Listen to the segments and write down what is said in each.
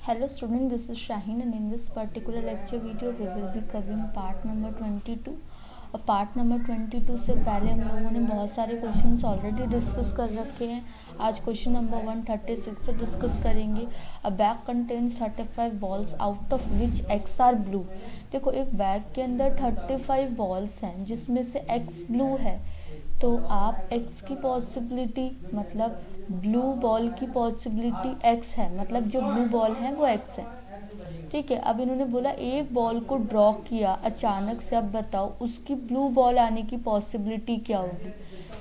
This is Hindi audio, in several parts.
Hello student, this is Shaheen and in this particular lecture video we will be covering part number 22. और पार्ट नंबर 22 से पहले हम लोगों ने बहुत सारे क्वेश्चंस ऑलरेडी डिस्कस कर रखे हैं। आज क्वेश्चन नंबर 136 से डिस्कस करेंगे। A bag contains 35 balls out of which x are blue. देखो, एक बैग के अंदर 35 बॉल्स हैं जिसमें से एक्स ब्लू है, तो आप एक्स की पॉसिबिलिटी मतलब ब्लू बॉल की पॉसिबिलिटी एक्स है, मतलब जो ब्लू बॉल है वो एक्स है। ठीक है, अब इन्होंने बोला एक बॉल को ड्रॉ किया अचानक से, अब बताओ उसकी ब्लू बॉल आने की पॉसिबिलिटी क्या होगी।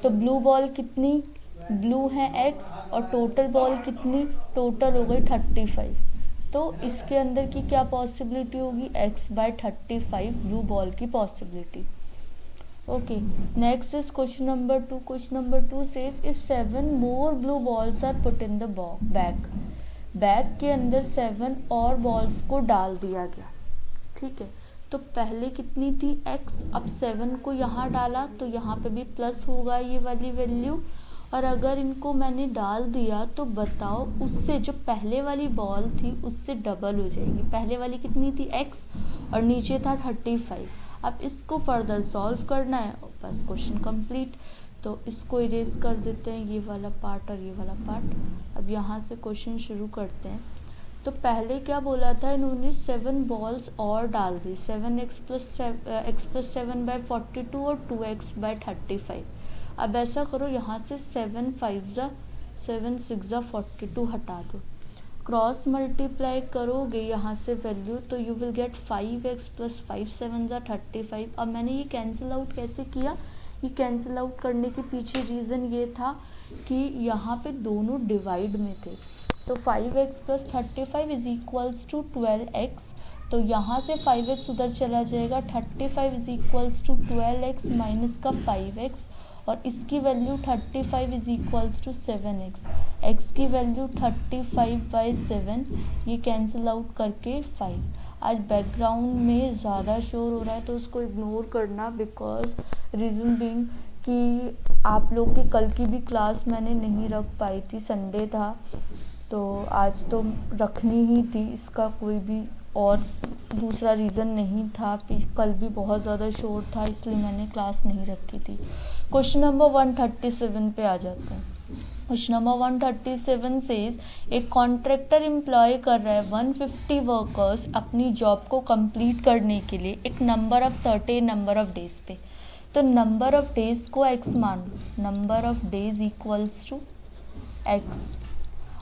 तो ब्लू बॉल कितनी, ब्लू है एक्स और टोटल बॉल कितनी, टोटल हो गई 35। तो इसके अंदर की क्या पॉसिबिलिटी होगी, x/35 ब्लू बॉल की possibility. Okay, next is question number 2. Question number 2 says if 7 more blue balls are put in the bag. Bag के अंदर 7 और बॉल्स को डाल दिया गया। ठीक है, तो पहले कितनी थी x, अब 7 को यहाँ डाला तो यहाँ पे भी प्लस होगा ये वाली वैल्यू, और अगर इनको मैंने डाल दिया तो बताओ उससे जो पहले वाली बॉल थी उससे डबल हो जाएगी। पहले वाली कितनी थी x और नीचे था 35। अब इसको फर्दर सॉल्व करना है, बस क्वेश्चन कंप्लीट। तो इसको इरेज कर देते हैं, ये वाला पार्ट और ये वाला पार्ट। अब यहाँ से क्वेश्चन शुरू करते हैं। तो पहले क्या बोला था इन्होंने, 7 बॉल्स और डाल दी, 7x + 7/42 और 2x/35। अब ऐसा करो, यहाँ से 7 5 7 6 42 हटा दो, क्रॉस मल्टीप्लाई करोगे यहाँ से वैल्यू तो यू विल गेट 5x + 5 7 35। अब मैंने ये कैंसिल आउट कैसे किया, ये कैंसिल आउट करने के पीछे रीज़न ये था कि यहाँ पे दोनों डिवाइड में थे। तो 5x + 35 = 12x, तो यहाँ से 5x उधर चला जाएगा, 35 = 12x माइनस का 5x, और इसकी वैल्यू 35 = 7x, x की वैल्यू 35/7, ये कैंसिल आउट करके 5। आज बैकग्राउंड में ज़्यादा शोर हो रहा है तो उसको इग्नोर करना, बिकॉज रीज़न बीइंग कि आप लोग की कल की भी क्लास मैंने नहीं रख पाई थी, संडे था, तो आज तो रखनी ही थी, इसका कोई भी और दूसरा रीज़न नहीं था। कल भी बहुत ज़्यादा शोर था इसलिए मैंने क्लास नहीं रखी थी। क्वेश्चन नंबर 137 पे आ जाते हैं। क्वेश्चन नंबर 137 सेज एक कॉन्ट्रैक्टर एम्प्लॉय कर रहा है 150 वर्कर्स अपनी जॉब को कंप्लीट करने के लिए एक number of certain number of days पे। तो नंबर ऑफ डेज को x मान लो, number of days equals to x।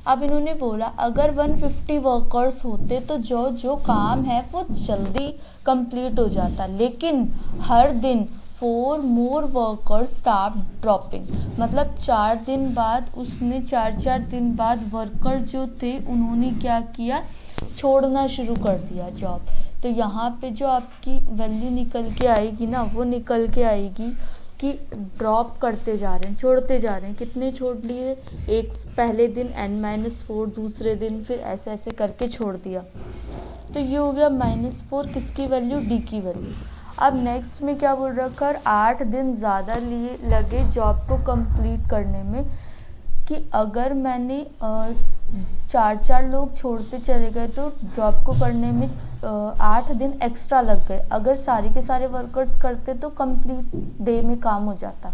अब इन्होंने बोला अगर 150 वर्कर्स होते तो जो जो काम है वो जल्दी कंप्लीट हो जाता, लेकिन हर दिन 4 मोर वर्कर्स स्टार्ट ड्रॉपिंग, मतलब 4 दिन बाद उसने 4 दिन बाद वर्कर जो थे उन्होंने क्या किया, छोड़ना शुरू कर दिया जॉब। तो यहाँ पे जो आपकी वैल्यू निकल के आएगी ना, वो निकल के आएगी कि ड्रॉप करते जा रहे हैं, छोड़ते जा रहे हैं। कितने छोड़ लिए, एक पहले दिन n-4, दूसरे दिन फिर ऐसे ऐसे करके छोड़ दिया। तो ये हो गया -4, किसकी वैल्यू, d की वैल्यू। अब नेक्स्ट में क्या बोल रखा है, 8 दिन ज़्यादा लिए लगे जॉब को कंप्लीट करने में, कि अगर मैंने 4 लोग छोड़ते चले गए तो जॉब को करने में 8 दिन एक्स्ट्रा लग गए। अगर सारे के सारे वर्कर्स करते तो कंप्लीट डे में काम हो जाता।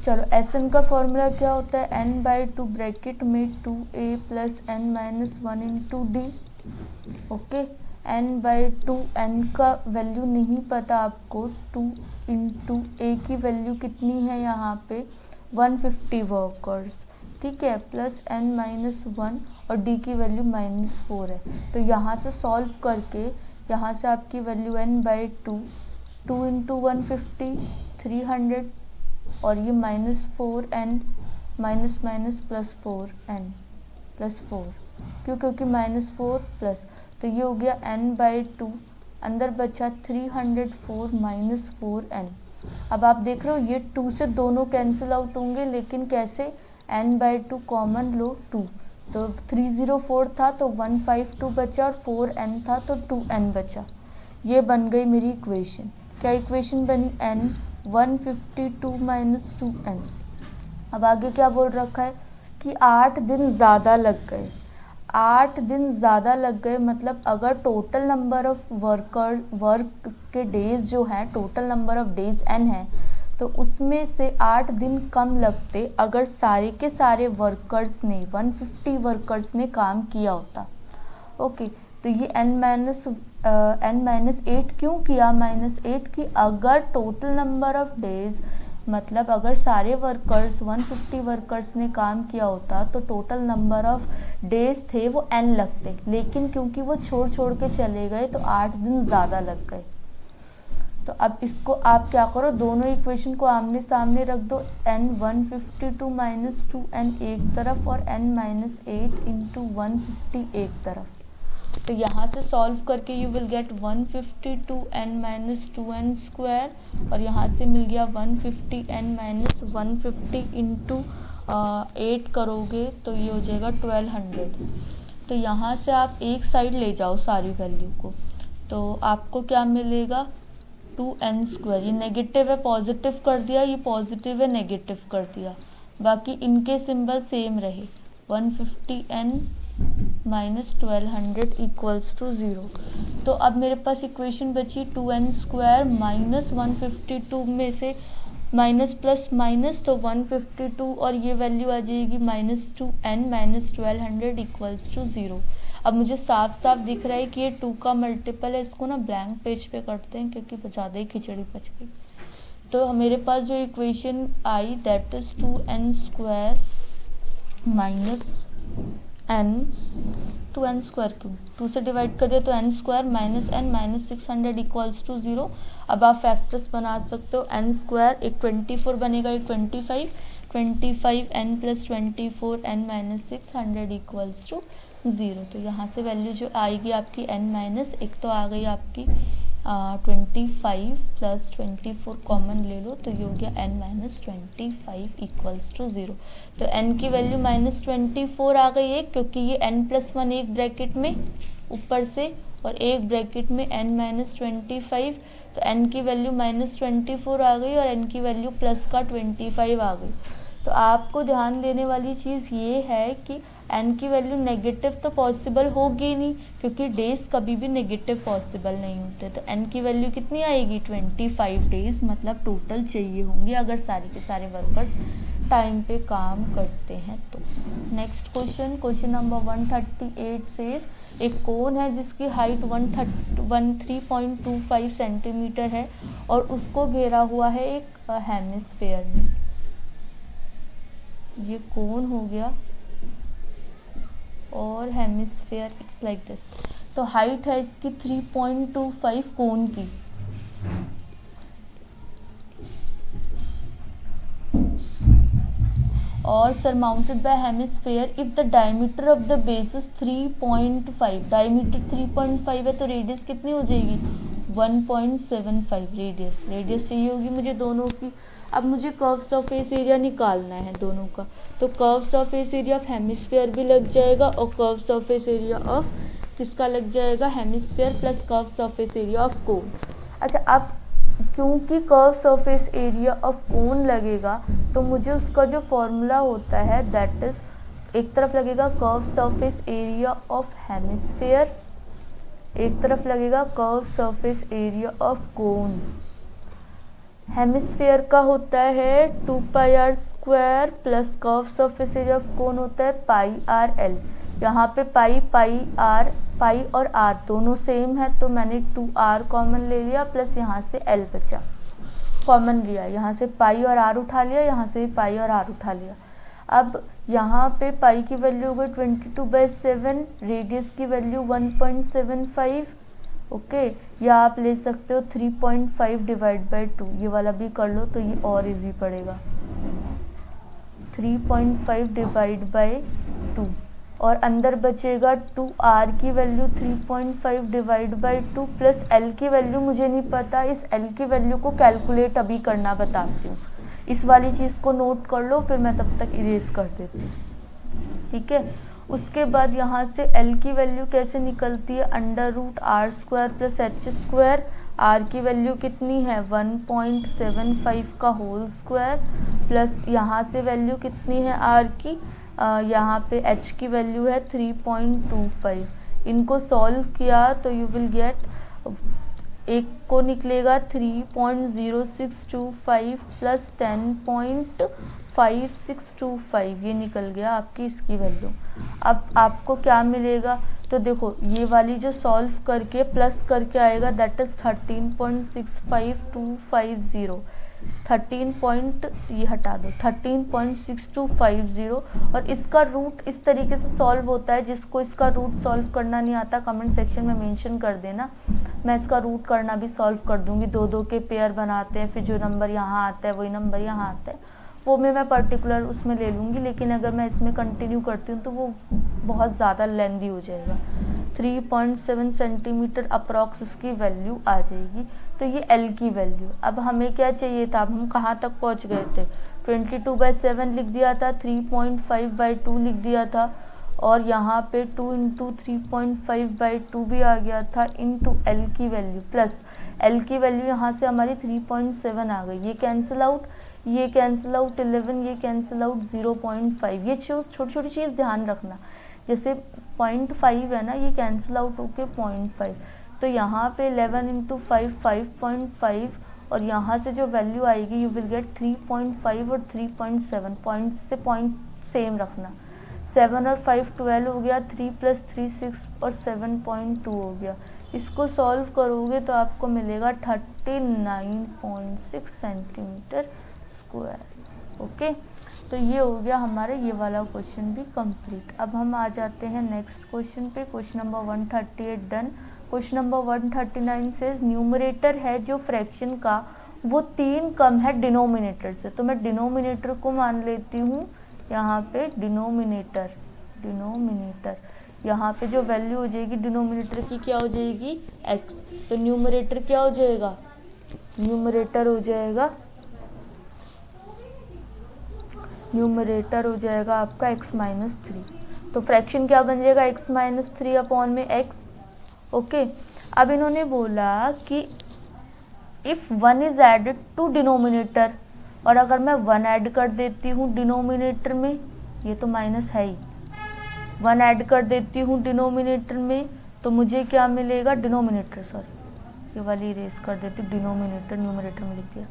चलो, SN का फॉर्मूला क्या होता है, n/2 ब्रैकेट में 2a + n-1 × d। Okay, n/2, n का वैल्यू नहीं पता आपको, 2 × a की वैल्यू कितनी है यहाँ पे 150 वर्कर्स, ठीक है, प्लस n-1 और d की वैल्यू -4 है। तो यहाँ से सॉल्व करके यहाँ से आपकी वैल्यू n/2, 2 × 150 300, और ये -4n +4n +4, क्योंकि -4 प्लस, तो ये हो गया n/2, अंदर बचा 304 -4n। अब आप देख रहे हो ये 2 से दोनों कैंसिल आउट होंगे, लेकिन कैसे, n/2 कॉमन लो 2, तो 304 था तो 152 बचा, और 4n था तो 2n बचा। ये बन गई मेरी इक्वेशन। क्या इक्वेशन बनी, n 152 - 2n। अब आगे क्या बोल रखा है कि 8 दिन ज़्यादा लग गए। 8 दिन ज़्यादा लग गए, मतलब अगर टोटल नंबर ऑफ वर्क के डेज जो हैं, total number of days n है, तो उसमें से 8 दिन कम लगते अगर सारे के सारे वर्कर्स ने 150 वर्कर्स ने काम किया होता। ओके, तो ये n-8 क्यों किया -8 की, अगर टोटल नंबर ऑफ डेज, मतलब अगर सारे वर्कर्स 150 वर्कर्स ने काम किया होता तो टोटल नंबर ऑफ डेज थे वो n लगते, लेकिन क्योंकि वो छोड़ के चले गए तो 8 दिन ज़्यादा लग गए। तो अब इसको आप क्या करो, दोनों इक्वेशन को आमने सामने रख दो, n152 - 2n एक तरफ और n-8 × 150 एक तरफ। तो यहाँ से सॉल्व करके you will get 152n - 2n square, और यहाँ से मिल गया 150n - 150 × 8 करोगे तो ये हो जाएगा 1200। तो यहाँ से आप एक साइड ले जाओ सारी वैल्यू को, तो आपको क्या मिलेगा 2n स्क्वायर। ये नेगेटिव है पॉजिटिव कर दिया, ये पॉजिटिव है नेगेटिव कर दिया, बाकी इनके सिंबल सेम रहे। 150n - 1200 = 0। तो अब मेरे पास इक्वेशन बची 2n स्क्वायर माइनस 152 में से माइनस प्लस माइनस, तो 152 और ये वैल्यू आ जाएगी -2n - 1200 = 0। अब मुझे साफ साफ दिख रहा है कि ये 2 का मल्टीपल है। इसको ना ब्लैंक पेज पे करते हैं क्योंकि ज़्यादा ही खिचड़ी पच गई। तो मेरे पास जो equation I that is 2n square minus n, 2n square क्यों 2 से डिवाइड कर दिया तो n स्क्वायर माइनस n - 600 = 0। अब आप फैक्टर्स बना सकते हो, n स्क्वायर एक 24 बनेगा, एक 25n + 24n - 600 = 0। तो यहाँ से वैल्यू जो आएगी आपकी n- एक तो आ गई आपकी 25 + 24 कॉमन ले लो तो ये हो गया n - 25 = 0। तो n की वैल्यू -24 आ गई है क्योंकि ये n+1 एक ब्रैकेट में ऊपर से और एक ब्रैकेट में n - 25, तो n की वैल्यू -24 आ गई और n की वैल्यू प्लस का 25 आ गई। तो आपको ध्यान देने वाली चीज़ ये है कि n की वैल्यू नेगेटिव तो पॉसिबल होगी नहीं क्योंकि डेज कभी भी नेगेटिव पॉसिबल नहीं होते। तो n की वैल्यू कितनी आएगी 25 डेज, मतलब टोटल चाहिए होंगे अगर सारे के सारे वर्कर्स टाइम पे काम करते हैं तो। नेक्स्ट क्वेश्चन नंबर 138 से एक कोन है जिसकी हाइट 13.25 सेंटीमीटर है और उसको घेरा हुआ है एक हेमिस्फेयर में। ये कोन हो गया और हेमिस्फेयर इट्स लाइक दिस। तो हाइट है इसकी 3.25 कोन की, और surmounted bye hemisphere if the diameter of the base is 3.5। Diameter 3.5 है तो रेडियस कितनी हो जाएगी 1.75 रेडियस चाहिए होगी मुझे दोनों की। अब मुझे कर्व सरफेस एरिया निकालना है दोनों का, तो curve surface area of hemisphere भी लग जाएगा और कर्व सरफेस एरिया ऑफ किसका लग जाएगा hemisphere plus curve surface area of cone. अच्छा, अब क्योंकि curve surface area of cone लगेगा तो मुझे उसका जो फॉर्मूला होता है दैट इज, एक तरफ लगेगा curve surface area of hemisphere, एक तरफ लगेगा curve surface area of cone. Hemisphere का होता है 2πr² plus curve surface area of cone होता है πrl। यहाँ पे पाई और r दोनों सेम है तो मैंने 2r कॉमन ले लिया प्लस यहाँ से l बचा कॉमन लिया, यहाँ से पाई और r उठा लिया, यहाँ से भी पाई और r उठा लिया। अब यहाँ पे पाई की वैल्यू हो गई 22/7, रेडियस की वैल्यू 1.75। ओके, या आप ले सकते हो 3.5 / 2, ये वाला भी कर लो तो ये और इजी पड़ेगा। 3.5 / 2 और अंदर बचेगा 2r की वैल्यू 3.5 / 2 प्लस l की वैल्यू मुझे नहीं पता, इस l की वैल्यू को कैलकुलेट अभी करना बताती हूँ। इस वाली चीज़ को नोट कर लो फिर मैं तब तक इरेज कर देती हूँ, ठीक है। उसके बाद यहाँ से l की वैल्यू कैसे निकलती है, √r² + h²। r की वैल्यू कितनी है 1.75 का होल स्क्वायर प्लस यहाँ से वैल्यू कितनी है r की यहाँ पे h की वैल्यू है 3.25। इनको सॉल्व किया तो यू विल गेट, एक को निकलेगा 3.0625 प्लस 10.5625, ये निकल गया आपकी इसकी वैल्यू। अब आपको क्या मिलेगा, तो देखो ये वाली जो सॉल्व करके प्लस करके आएगा दैट इज 13.65250, 13 ये हटा दो 13.6250। और इसका रूट इस तरीके से सॉल्व होता है, जिसको इसका रूट सॉल्व करना नहीं आता कमेंट सेक्शन में मेंशन कर देना, मैं इसका रूट करना भी सॉल्व कर दूंगी। दो दो के पेयर बनाते हैं, फिर जो नंबर यहाँ आता है वही नंबर यहाँ आता है, वो मैं पर्टिकुलर उसमें ले लूँगी। लेकिन अगर मैं इसमें कंटिन्यू करती हूँ तो वो बहुत ज़्यादा लेंदी हो जाएगा। 3.7 सेंटीमीटर अप्रॉक्स इसकी वैल्यू आ जाएगी। तो ये एल की वैल्यू। अब हमें क्या चाहिए था, अब हम कहाँ तक पहुँच गए थे, 22/7 लिख दिया था, 3.5/2 लिख दिया था, और यहाँ पे 2 इंटू 3.5/2 भी आ गया था, इंटू एल की वैल्यू प्लस एल की वैल्यू यहाँ से हमारी 3.7 आ गई। ये कैंसिल आउट, ये कैंसिल आउट 11, ये कैंसिल आउट 0.5। ये छोटी छोटी चीज़ ध्यान रखना, जैसे 0.5 है ना, ये कैंसिल आउट होके 0.5, तो यहाँ पे 11 इंटू 5 5.5, और यहाँ से जो वैल्यू आएगी यू विल गेट 3.5 और 3.7, पॉइंट से पॉइंट सेम रखना। 7 और 5 12 हो गया, 3 + 3 6 और 7.2 हो गया। इसको सॉल्व करोगे तो आपको मिलेगा 39.6 सेंटीमीटर स्क्वायर। ओके, तो ये हो गया हमारा ये वाला क्वेश्चन भी कंप्लीट। अब हम आ जाते हैं नेक्स्ट क्वेश्चन पे। Question number 138 done. Question number 139 से न्यूमरेटर है जो फ्रैक्शन का वो 3 कम है डिनोमिनेटर से, तो मैं डिनोमिनेटर को मान लेती हूँ यहाँ पे डिनोमिनेटर यहाँ पे जो वैल्यू हो जाएगी डिनोमिनेटर की क्या हो जाएगी x, तो न्यूमरेटर क्या हो जाएगा, न्यूमरेटर हो जाएगा आपका x-3। तो फ्रैक्शन क्या बन जाएगा x-3 अपॉन में x। ओके, अब इन्होंने बोला कि if 1 is added to denominator, और अगर मैं 1 ऐड कर देती हूँ डिनोमिनेटर में, ये तो माइनस है ही, 1 ऐड कर देती हूँ डिनोमिनेटर में, तो मुझे क्या मिलेगा, डिनोमिनेटर सॉरी ये वाली इरेज कर देती हूँ, डिनोमिनेटर न्यूमरेटर में लिख दिया।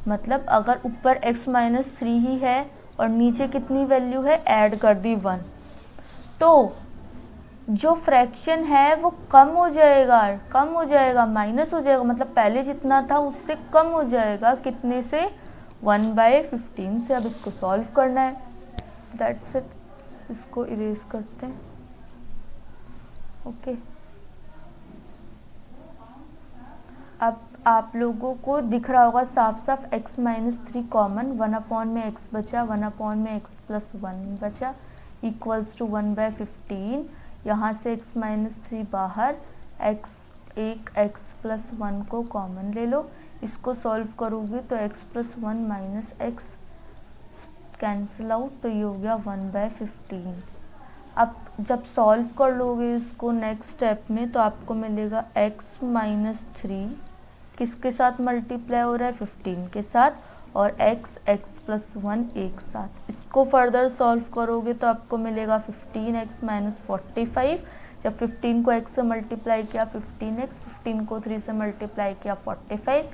मतलब अगर ऊपर x-3 ही है और नीचे कितनी वैल्यू है, ऐड कर दी 1, तो जो फ्रैक्शन है वो कम हो जाएगा, माइनस हो जाएगा, मतलब पहले जितना था उससे कम हो जाएगा। कितने से, 1/15 से। अब इसको सॉल्व करना है, दैट्स इट। इसको इरेज करते हैं। ओके, अब आप लोगों को दिख रहा होगा साफ साफ x-3 कॉमन, 1 अपॉन में x बचा, 1 अपॉन में x + 1 बचा, इक्वल्स टू 1/15। यहाँ से x-3 बाहर, एक x + 1 को कॉमन ले लो। इसको सॉल्व करोगे तो x + 1 - x कैंसिल आउट, तो ये हो गया 1/15। अब जब सॉल्व कर लोगे इसको नेक्स्ट स्टेप में, तो आपको मिलेगा x-3 किसके साथ मल्टीप्लाई हो रहा है, 15 के साथ, और x + 1 एक साथ। इसको फर्दर सॉल्व करोगे तो आपको मिलेगा 15x - 45। जब 15 को x से मल्टीप्लाई किया 15x, 15 को 3 से मल्टीप्लाई किया 45,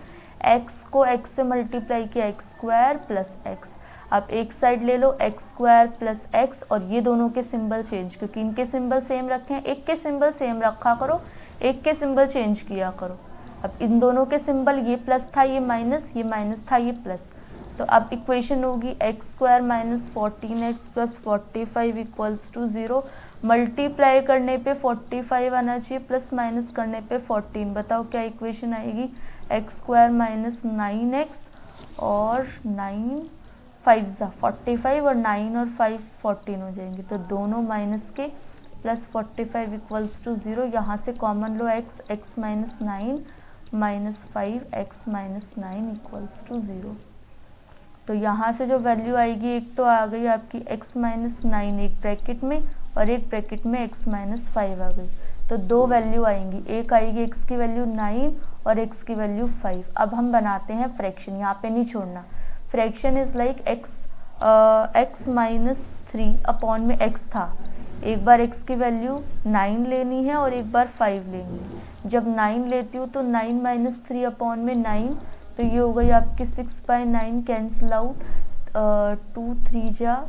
x को x से मल्टीप्लाई किया x² + x। अब एक साइड ले लो x² + x, और ये दोनों के सिंबल चेंज, क्योंकि इनके सिंबल सेम रखे हैं, एक के सिंबल सेम रखा करो, एक के सिंबल चेंज किया करो। अब इन दोनों के सिंबल, ये प्लस था ये माइनस था ये प्लस, तो अब इक्वेशन होगी x² - 14x + 45 = 0। मल्टीप्लाई करने पे 45 आना चाहिए, प्लस माइनस करने पे 14। बताओ क्या इक्वेशन आएगी, x² - 9x और 9 5 45, और 9 और 5 14 हो जाएंगे, तो दोनों माइनस के, प्लस 45 = 0। यहाँ से कॉमन लो x - 9 - 5x - 9 = 0। तो यहाँ से जो वैल्यू आएगी, एक तो आ गई आपकी x - 9 एक ब्रैकेट में, और एक ब्रैकेट में x - 5 आ गई। तो दो वैल्यू आएंगी, एक आएगी x की वैल्यू 9 और x की वैल्यू 5। अब हम बनाते हैं फ्रैक्शन, यहाँ पे नहीं छोड़ना। Fraction is like x - 3/x था। एक बार x की वैल्यू 9 लेनी है और एक बार 5 लेनी है। जब 9 लेती हूँ तो 9 - 3/9, तो ये हो गई आपकी 6/9 कैंसिल आउट। 2 3 जा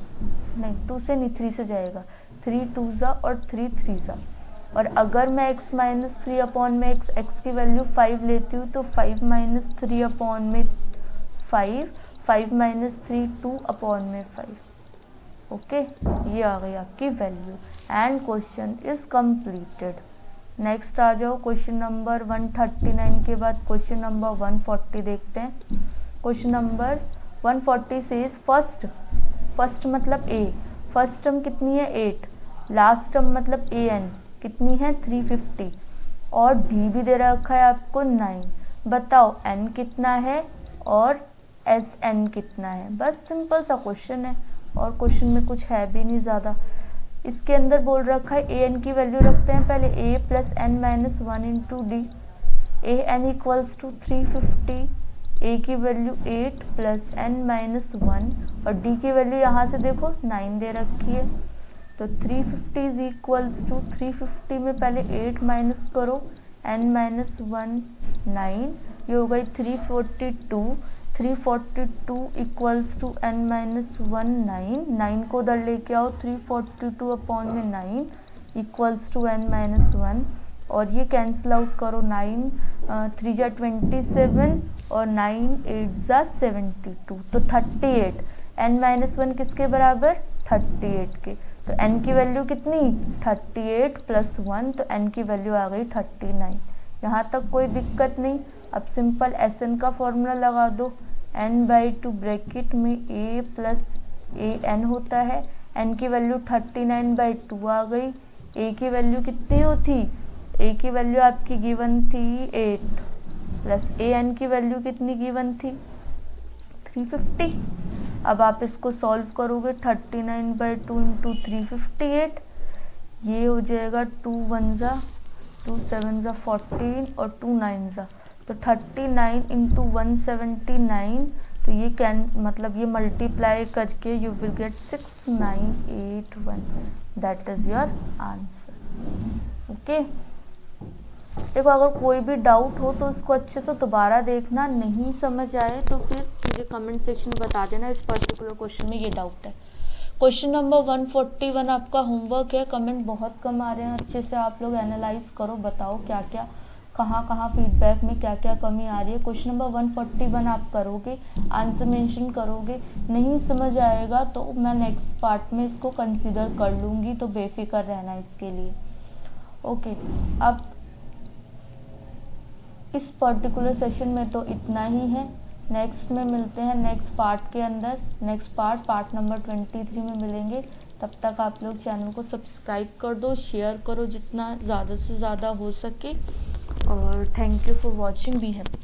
नहीं, 2 से नहीं 3 से जाएगा, 3 2 जा और 3 3 जा। और अगर मैं x - 3/x x की वैल्यू 5 लेती हूँ तो 5 - 3/5, 5 - 3 2/5। ओके, ये आ गई आपकी value and question is completed. Next आ जाओ क्वेश्चन नंबर 139 के बाद क्वेश्चन नंबर 140 देखते हैं। क्वेश्चन नंबर 140 से फर्स्ट मतलब a, फर्स्ट टर्म कितनी है 8, लास्ट टर्म मतलब an कितनी है 350 और d भी दे रखा है आपको 9। बताओ n कितना है और Sn कितना है। बस सिंपल सा क्वेश्चन है और क्वेश्चन में कुछ है भी नहीं ज़्यादा। इसके अंदर बोल रखा है an की वैल्यू रखते हैं पहले a + n - 1 × d। an = 350, a की वैल्यू 8 + n - 1 और d की वैल्यू यहाँ से देखो 9 दे रखी है। तो 350 = 350 में पहले 8 माइनस करो, n - 1 9, ये हो गई 342। 342 = n - 1 9, 9 को उधर लेके आओ, 342/9 = n - 1 और ये कैंसिल आउट करो। 9 3 जा 27 और 9 8 जा 72, तो 38। n - 1 किसके बराबर 38 के, तो n की वैल्यू कितनी 38 + 1, तो n की वैल्यू आ गई 39। यहाँ तक कोई दिक्कत नहीं। अब सिंपल Sn का फॉर्मूला लगा दो, n/2 ब्रैकेट में a + an होता है। n की वैल्यू 39/2 आ गई। a की वैल्यू कितनी होती, a की वैल्यू आपकी गिवन थी 8 प्लस an की वैल्यू कितनी गिवन थी 350। अब आप इसको सॉल्व करोगे 39/2 × 358, ये हो जाएगा 2 1 जा 2 7 जा 14 और 2 9 जा, तो 39 × 179, तो ये मतलब ये मल्टीप्लाई करके you will get 6981, that is your answer. Okay, देखो अगर कोई भी डाउट हो तो उसको अच्छे से दोबारा देखना, नहीं समझ आए तो फिर मुझे कमेंट सेक्शन में बता देना इस पर्टिकुलर क्वेश्चन में ये डाउट है। क्वेश्चन नंबर 141 आपका होमवर्क है। कमेंट बहुत कम आ रहे हैं, अच्छे से आप लोग एनालाइज करो, बताओ क्या क्या कहाँ फीडबैक में क्या क्या कमी आ रही है। क्वेश्चन नंबर 141 आप करोगे, आंसर मेंशन करोगे, नहीं समझ आएगा तो मैं नेक्स्ट पार्ट में इसको कंसीडर कर लूँगी, तो बेफिक्र रहना इसके लिए। ओके, अब इस पर्टिकुलर सेशन में तो इतना ही है। नेक्स्ट में मिलते हैं नेक्स्ट पार्ट के अंदर, नेक्स्ट पार्ट नंबर 23 में मिलेंगे। तब तक आप लोग चैनल को सब्सक्राइब कर दो, शेयर करो जितना ज़्यादा से ज़्यादा हो सके, और thank you for watching, be happy.